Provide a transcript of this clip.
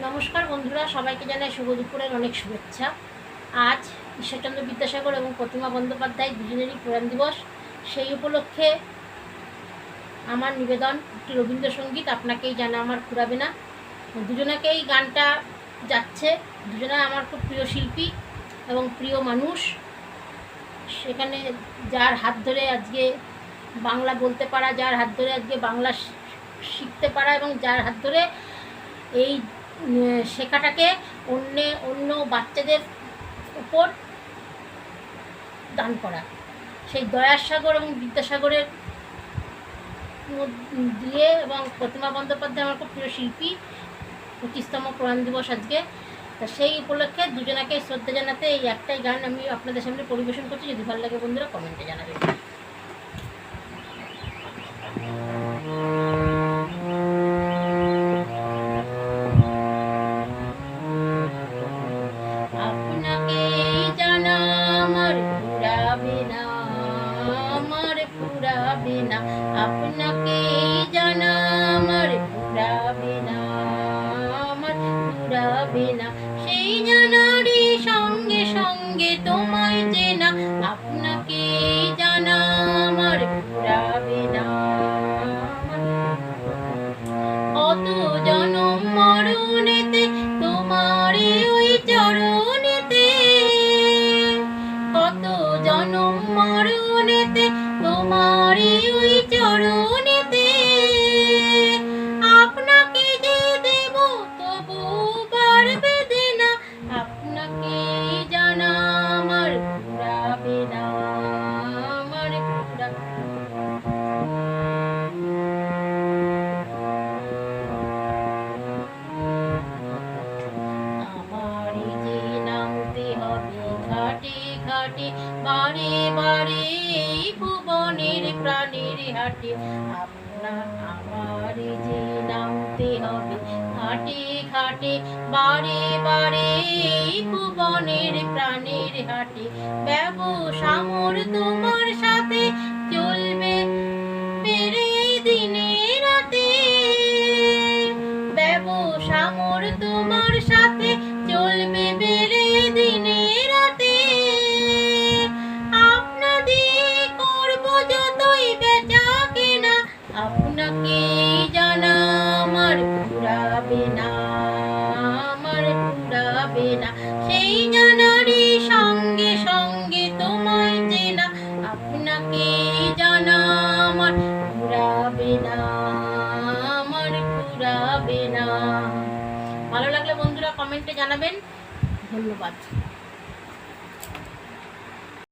নমস্কার বন্ধুরা, সবাইকে জানাই শুভ দুপুরের অনেক শুভেচ্ছা। আজ ঈশ্বরচন্দ্র বিদ্যাসাগর এবং প্রতিমা বন্দ্যোপাধ্যায় দুজনেরই প্রয়াণ দিবস। সেই উপলক্ষে আমার নিবেদন একটি রবীন্দ্রসঙ্গীত আপনাকেই জানা আমার ফুরাবে না। দুজনাকেই গানটা যাচ্ছে। দুজনা আমার খুব প্রিয় শিল্পী এবং প্রিয় মানুষ। সেখানে যার হাত ধরে আজকে বাংলা বলতে পারা, যার হাত ধরে আজকে বাংলা শিখতে পারা এবং যার হাত ধরে এই শেখাটাকে অন্য বাচ্চাদের উপর দান করা, সেই দয়ার সাগর এবং বিদ্যাসাগরের দিয়ে এবং প্রতিমা বন্দ্যোপাধ্যায় আমার খুব প্রিয় শিল্পী। 25তম প্রয়াণ দিবস আজকে। তা সেই উপলক্ষে দুজনাকে শ্রদ্ধা জানাতে এই একটাই গান আমি আপনাদের সামনে পরিবেশন করছি। যদি ভালো লাগে বন্ধুরা কমেন্টে জানাবেন। আপনাকে জানা আমার ফুরাবে না, আমার ফুরাবে না। আপনাকে জানা আমার ফুরাবে না, আমার ফুরাবে না। সেই জানারই সঙ্গে সঙ্গে তোমায় চেনা, আপনাকে জানা আমার ফুরাবে না। কত জনম মরণেতে তোমারই ওই চরণেতে, কত জনম মরণেতে তোমারই ওই চরণেতে। আপনাকে যে দেব তবু পারবে না, আপনাকে জানা আমার ফুরাবে না, আমার ফুরাবে না। ঘাটে ঘাটে বারে বারে এই ভুবনের প্রাণের হাটে, আমার যে নামতে হবে ঘাটে ঘাটে বারে বারে এই ভুবনের প্রাণের হাটে। ব্যবসা মোর তোমার সাথে চলবে পেরে দিনে রাতে, ব্যবসা মোর তোমার সাথে চলবে বেড়ে দিনে রাতে। আপনাদের করব যতই বেচা কেনা, আপনাকে জানা আমার ফুরাবে না, আমার ফুরাবে না। সেই জানারই সঙ্গে সঙ্গে তোমায় চেনা, আপনাকে জানা আমার ফুরাবে না, আমার ফুরাবে না। ভালো লাগলে বন্ধুরা কমেন্টে জানাবেন। ধন্যবাদ।